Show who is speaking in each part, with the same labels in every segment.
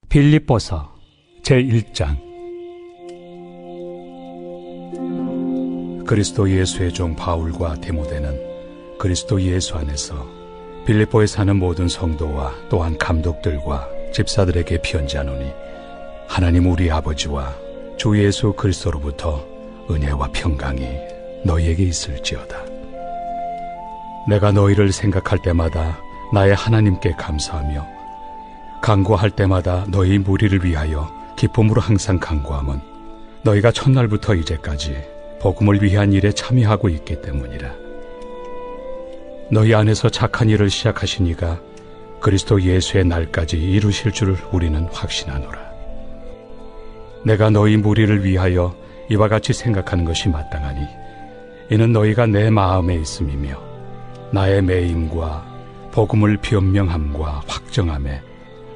Speaker 1: 빌립보서 제1장. 그리스도 예수의 종 바울과 디모데는 그리스도 예수 안에서 빌립보에 사는 모든 성도와 또한 감독들과 집사들에게 편지하노니, 하나님 우리 아버지와 주 예수 그리스도로부터 은혜와 평강이 너희에게 있을지어다. 내가 너희를 생각할 때마다 나의 하나님께 감사하며 간구할 때마다 너희 무리를 위하여 기쁨으로 항상 간구함은 너희가 첫날부터 이제까지 복음을 위한 일에 참여하고 있기 때문이라. 너희 안에서 착한 일을 시작하신 이가 그리스도 예수의 날까지 이루실 줄을 우리는 확신하노라. 내가 너희 무리를 위하여 이와 같이 생각하는 것이 마땅하니, 이는 너희가 내 마음에 있음이며 나의 매임과 복음을 변명함과 확정함에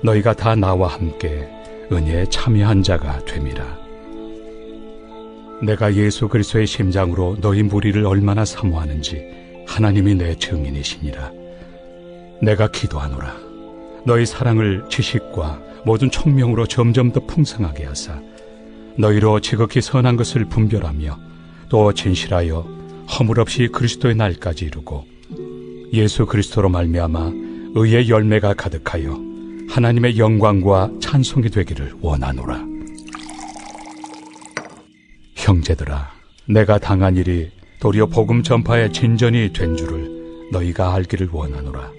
Speaker 1: 너희가 다 나와 함께 은혜에 참여한 자가 됨이라. 내가 예수 그리스도의 심장으로 너희 무리를 얼마나 사모하는지 하나님이 내 증인이시니라. 내가 기도하노라. 너희 사랑을 지식과 모든 총명으로 점점 더 풍성하게 하사 너희로 지극히 선한 것을 분별하며 또 진실하여 허물 없이 그리스도의 날까지 이루고 예수 그리스도로 말미암아 의의 열매가 가득하여 하나님의 영광과 찬송이 되기를 원하노라. 형제들아, 내가 당한 일이 도리어 복음 전파의 진전이 된 줄을 너희가 알기를 원하노라.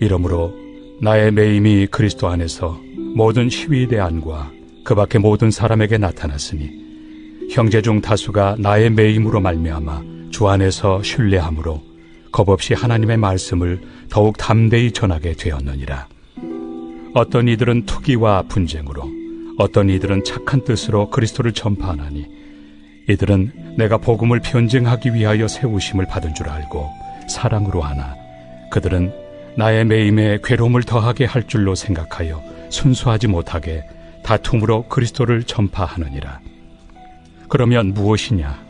Speaker 1: 이러므로 나의 매임이 그리스도 안에서 모든 시위대안과 그 밖의 모든 사람에게 나타났으니, 형제 중 다수가 나의 매임으로 말미암아 주 안에서 신뢰함으로 겁없이 하나님의 말씀을 더욱 담대히 전하게 되었느니라. 어떤 이들은 투기와 분쟁으로, 어떤 이들은 착한 뜻으로 그리스도를 전파하나니, 이들은 내가 복음을 변증하기 위하여 세우심을 받은 줄 알고 사랑으로 하나, 그들은 나의 매임에 괴로움을 더하게 할 줄로 생각하여 순수하지 못하게 다툼으로 그리스도를 전파하느니라. 그러면 무엇이냐?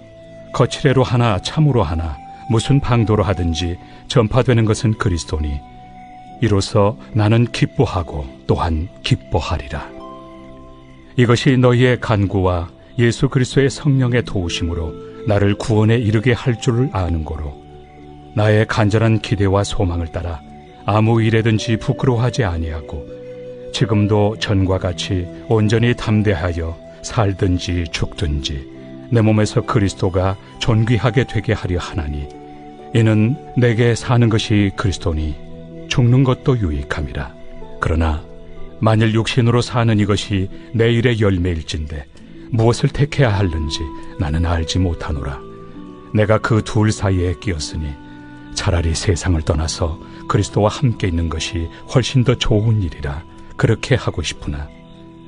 Speaker 1: 거칠애로 하나 참으로 하나 무슨 방도로 하든지 전파되는 것은 그리스도니, 이로써 나는 기뻐하고 또한 기뻐하리라. 이것이 너희의 간구와 예수 그리스도의 성령의 도우심으로 나를 구원에 이르게 할 줄을 아는 고로, 나의 간절한 기대와 소망을 따라 아무 일에든지 부끄러워하지 아니하고 지금도 전과 같이 온전히 담대하여 살든지 죽든지 내 몸에서 그리스도가 존귀하게 되게 하려 하나니, 이는 내게 사는 것이 그리스도니 죽는 것도 유익함이라. 그러나 만일 육신으로 사는 이것이 내 일의 열매일진데 무엇을 택해야 하는지 나는 알지 못하노라. 내가 그 둘 사이에 끼었으니 차라리 세상을 떠나서 그리스도와 함께 있는 것이 훨씬 더 좋은 일이라 그렇게 하고 싶으나,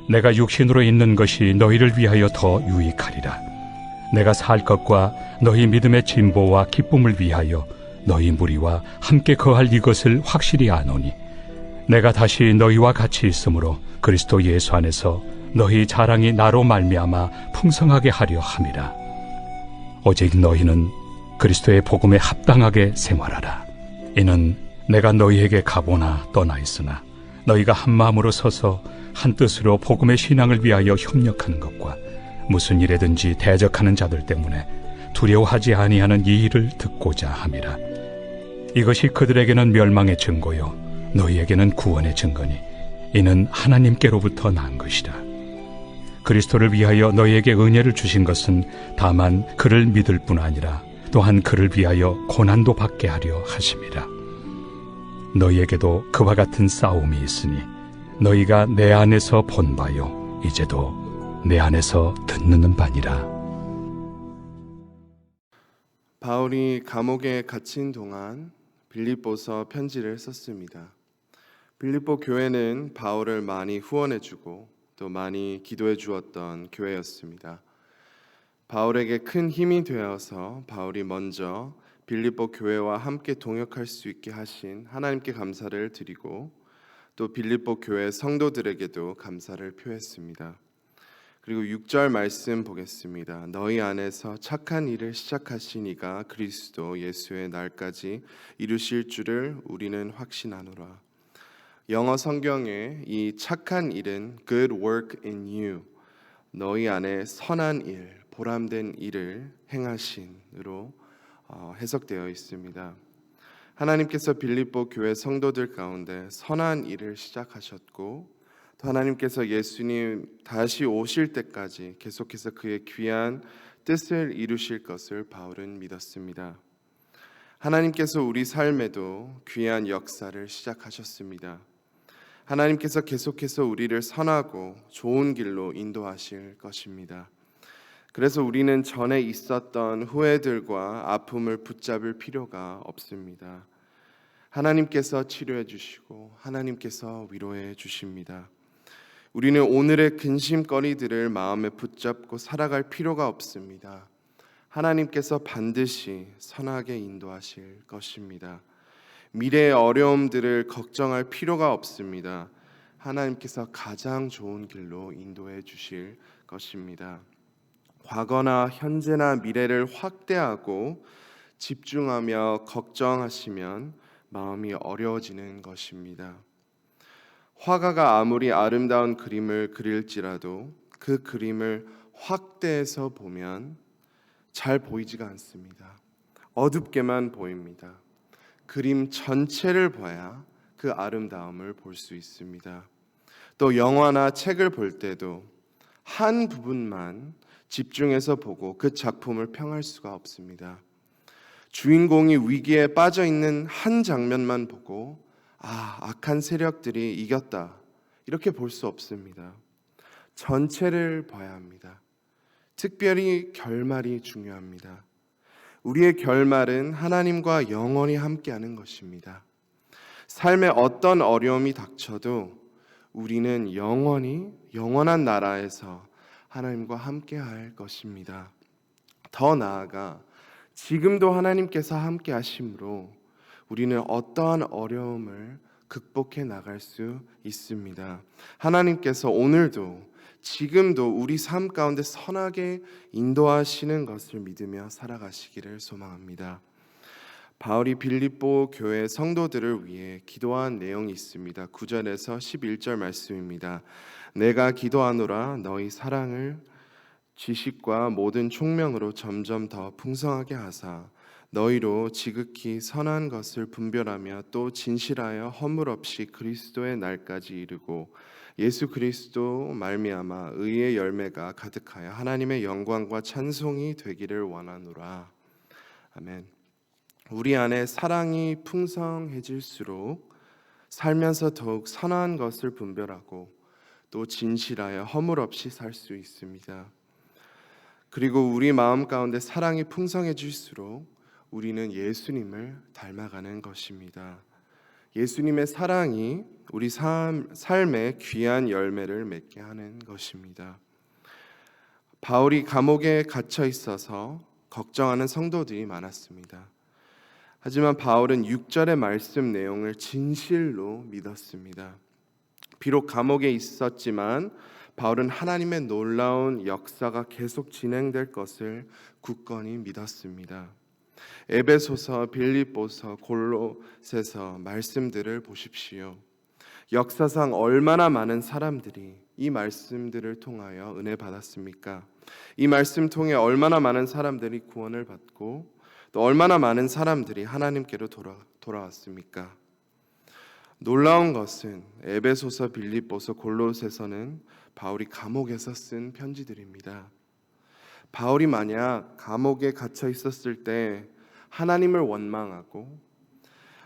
Speaker 1: 내가 육신으로 있는 것이 너희를 위하여 더 유익하리라. 내가 살 것과 너희 믿음의 진보와 기쁨을 위하여 너희 무리와 함께 거할 이것을 확실히 아노니, 내가 다시 너희와 같이 있으므로 그리스도 예수 안에서 너희 자랑이 나로 말미암아 풍성하게 하려 함이라. 오직 너희는 그리스도의 복음에 합당하게 생활하라. 이는 내가 너희에게 가보나 떠나 있으나 너희가 한 마음으로 서서 한 뜻으로 복음의 신앙을 위하여 협력하는 것과 무슨 일에든지 대적하는 자들 때문에 두려워하지 아니하는 이 일을 듣고자 함이라. 이것이 그들에게는 멸망의 증거요 너희에게는 구원의 증거니, 이는 하나님께로부터 난 것이라. 그리스도를 위하여 너희에게 은혜를 주신 것은 다만 그를 믿을 뿐 아니라 또한 그를 위하여 고난도 받게 하려 하심이라. 너희에게도 그와 같은 싸움이 있으니 너희가 내 안에서 본 바요 이제도 내 안에서 듣는 바니라.
Speaker 2: 바울이 감옥에 갇힌 동안 빌립보서 편지를 썼습니다. 빌립보 교회는 바울을 많이 후원해주고 또 많이 기도해 주었던 교회였습니다. 바울에게 큰 힘이 되어서 바울이 먼저 빌립보 교회와 함께 동역할 수 있게 하신 하나님께 감사를 드리고, 또 빌립보 교회 성도들에게도 감사를 표했습니다. 그리고 6절 말씀 보겠습니다. 너희 안에서 착한 일을 시작하신 이가 그리스도 예수의 날까지 이루실 줄을 우리는 확신하노라. 영어 성경에 이 착한 일은 good work in you, 너희 안에 선한 일, 보람된 일을 행하신으로 해석되어 있습니다. 하나님께서 빌립보 교회 성도들 가운데 선한 일을 시작하셨고 또 하나님께서 예수님 다시 오실 때까지 계속해서 그의 귀한 뜻을 이루실 것을 바울은 믿었습니다. 하나님께서 우리 삶에도 귀한 역사를 시작하셨습니다. 하나님께서 계속해서 우리를 선하고 좋은 길로 인도하실 것입니다. 그래서 우리는 전에 있었던 후회들과 아픔을 붙잡을 필요가 없습니다. 하나님께서 치료해 주시고 하나님께서 위로해 주십니다. 우리는 오늘의 근심거리들을 마음에 붙잡고 살아갈 필요가 없습니다. 하나님께서 반드시 선하게 인도하실 것입니다. 미래의 어려움들을 걱정할 필요가 없습니다. 하나님께서 가장 좋은 길로 인도해 주실 것입니다. 과거나 현재나 미래를 확대하고 집중하며 걱정하시면 마음이 어려워지는 것입니다. 화가가 아무리 아름다운 그림을 그릴지라도 그 그림을 확대해서 보면 잘 보이지가 않습니다. 어둡게만 보입니다. 그림 전체를 봐야 그 아름다움을 볼 수 있습니다. 또 영화나 책을 볼 때도 한 부분만 집중해서 보고 그 작품을 평할 수가 없습니다. 주인공이 위기에 빠져 있는 한 장면만 보고 악한 세력들이 이겼다 이렇게 볼 수 없습니다. 전체를 봐야 합니다. 특별히 결말이 중요합니다. 우리의 결말은 하나님과 영원히 함께하는 것입니다. 삶에 어떤 어려움이 닥쳐도 우리는 영원한 나라에서 하나님과 함께할 것입니다. 더 나아가 지금도 하나님께서 함께하심으로 우리는 어떠한 어려움을 극복해 나갈 수 있습니다. 하나님께서 오늘도 지금도 우리 삶 가운데 선하게 인도하시는 것을 믿으며 살아가시기를 소망합니다. 바울이 빌립보 교회 성도들을 위해 기도한 내용이 있습니다. 9절에서 11절 말씀입니다. 내가 기도하노라 너희 사랑을 지식과 모든 총명으로 점점 더 풍성하게 하사 너희로 지극히 선한 것을 분별하며 또 진실하여 허물 없이 그리스도의 날까지 이르고 예수 그리스도 말미암아 의의 열매가 가득하여 하나님의 영광과 찬송이 되기를 원하노라. 아멘. 우리 안에 사랑이 풍성해질수록 살면서 더욱 선한 것을 분별하고 또 진실하여 허물 없이 살 수 있습니다. 그리고 우리 마음 가운데 사랑이 풍성해질수록 우리는 예수님을 닮아가는 것입니다. 예수님의 사랑이 우리 삶에 귀한 열매를 맺게 하는 것입니다. 바울이 감옥에 갇혀 있어서 걱정하는 성도들이 많았습니다. 하지만 바울은 6절의 말씀 내용을 진실로 믿었습니다. 비록 감옥에 있었지만 바울은 하나님의 놀라운 역사가 계속 진행될 것을 굳건히 믿었습니다. 에베소서, 빌립보서, 골로새서 말씀들을 보십시오. 역사상 얼마나 많은 사람들이 이 말씀들을 통하여 은혜 받았습니까? 이 말씀 통해 얼마나 많은 사람들이 구원을 받고 또 얼마나 많은 사람들이 하나님께로 돌아왔습니까? 놀라운 것은 에베소서, 빌립보서, 골로새서는 바울이 감옥에서 쓴 편지들입니다. 바울이 만약 감옥에 갇혀 있었을 때 하나님을 원망하고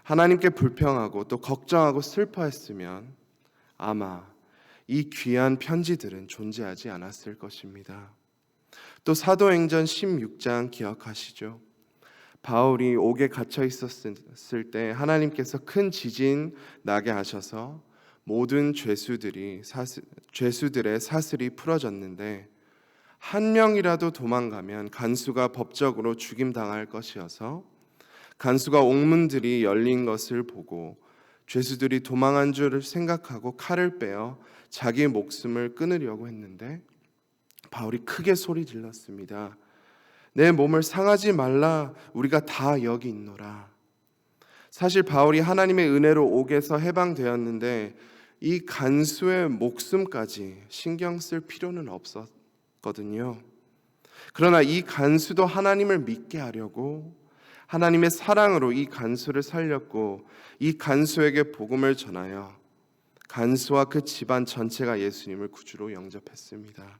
Speaker 2: 하나님께 불평하고 또 걱정하고 슬퍼했으면 아마 이 귀한 편지들은 존재하지 않았을 것입니다. 또 사도행전 16장 기억하시죠? 바울이 옥에 갇혀 있었을 때 하나님께서 큰 지진 나게 하셔서 모든 죄수들의 사슬이 풀어졌는데 한 명이라도 도망가면 간수가 법적으로 죽임당할 것이어서 간수가 옥문들이 열린 것을 보고 죄수들이 도망한 줄을 생각하고 칼을 빼어 자기 목숨을 끊으려고 했는데 바울이 크게 소리 질렀습니다. 내 몸을 상하지 말라, 우리가 다 여기 있노라. 사실 바울이 하나님의 은혜로 옥에서 해방되었는데 이 간수의 목숨까지 신경 쓸 필요는 없었거든요. 그러나 이 간수도 하나님을 믿게 하려고 하나님의 사랑으로 이 간수를 살렸고 이 간수에게 복음을 전하여 간수와 그 집안 전체가 예수님을 구주로 영접했습니다.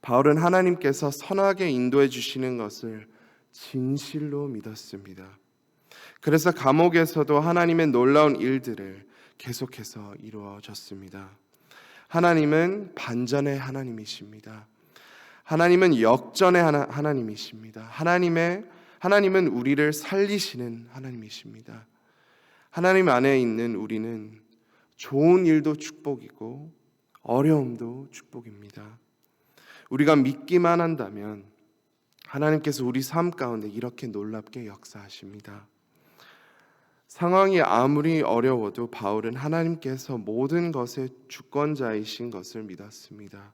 Speaker 2: 바울은 하나님께서 선하게 인도해 주시는 것을 진실로 믿었습니다. 그래서 감옥에서도 하나님의 놀라운 일들을 계속해서 이루어졌습니다. 하나님은 반전의 하나님이십니다. 하나님은 역전의 하나님이십니다. 하나님은 우리를 살리시는 하나님이십니다. 하나님 안에 있는 우리는 좋은 일도 축복이고 어려움도 축복입니다. 우리가 믿기만 한다면 하나님께서 우리 삶 가운데 이렇게 놀랍게 역사하십니다. 상황이 아무리 어려워도 바울은 하나님께서 모든 것의 주권자이신 것을 믿었습니다.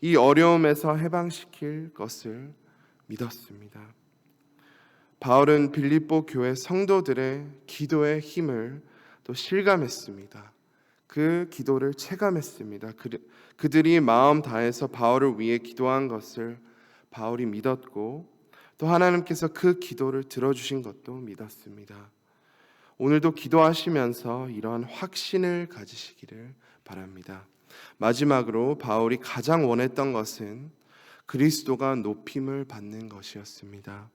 Speaker 2: 이 어려움에서 해방시킬 것을 믿었습니다. 바울은 빌립보 교회 성도들의 기도의 힘을 또 실감했습니다. 그 기도를 체감했습니다. 그들이 마음 다해서 바울을 위해 기도한 것을 바울이 믿었고 또 하나님께서 그 기도를 들어주신 것도 믿었습니다. 오늘도 기도하시면서 이러한 확신을 가지시기를 바랍니다. 마지막으로 바울이 가장 원했던 것은 그리스도가 높임을 받는 것이었습니다.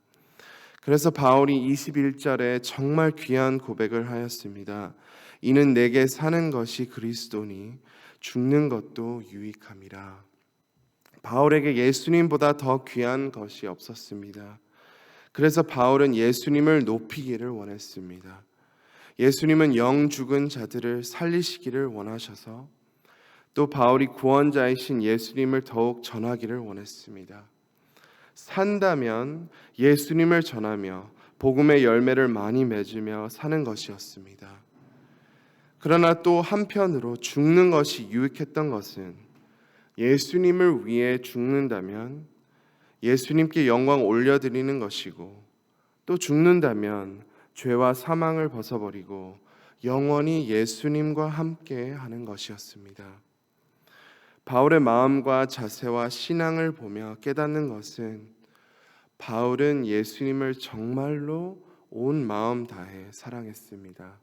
Speaker 2: 그래서 바울이 21절에 정말 귀한 고백을 하였습니다. 이는 내게 사는 것이 그리스도니 죽는 것도 유익함이라. 바울에게 예수님보다 더 귀한 것이 없었습니다. 그래서 바울은 예수님을 높이기를 원했습니다. 예수님은 영 죽은 자들을 살리시기를 원하셔서 또 바울이 구원자이신 예수님을 더욱 전하기를 원했습니다. 산다면 예수님을 전하며 복음의 열매를 많이 맺으며 사는 것이었습니다. 그러나 또 한편으로 죽는 것이 유익했던 것은 예수님을 위해 죽는다면 예수님께 영광 올려드리는 것이고 또 죽는다면 죄와 사망을 벗어버리고 영원히 예수님과 함께 하는 것이었습니다. 바울의 마음과 자세와 신앙을 보며 깨닫는 것은 바울은 예수님을 정말로 온 마음 다해 사랑했습니다.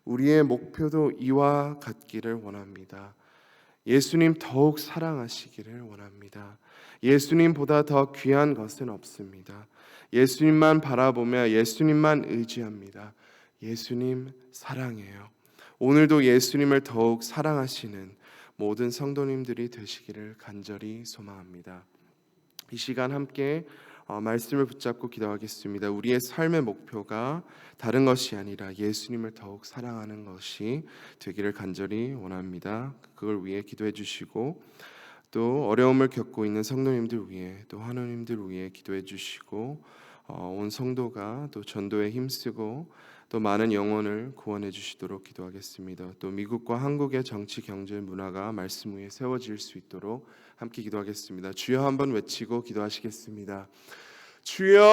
Speaker 2: 우리의 목표도 이와 같기를 원합니다. 예수님 더욱 사랑하시기를 원합니다. 예수님보다 더 귀한 것은 없습니다. 예수님만 바라보며 예수님만 의지합니다. 예수님 사랑해요. 오늘도 예수님을 더욱 사랑하시는 모든 성도님들이 되시기를 간절히 소망합니다. 이 시간 함께 말씀을 붙잡고 기도하겠습니다. 우리의 삶의 목표가 다른 것이 아니라 예수님을 더욱 사랑하는 것이 되기를 간절히 원합니다. 그걸 위해 기도해 주시고 또 어려움을 겪고 있는 성도님들 위해 또 환우님들 위해 기도해 주시고 온 성도가 또 전도에 힘쓰고 또 많은 영혼을 구원해 주시도록 기도하겠습니다. 또 미국과 한국의 정치, 경제, 문화가 말씀 위에 세워질 수 있도록 함께 기도하겠습니다. 주여 한번 외치고 기도하시겠습니다. 주여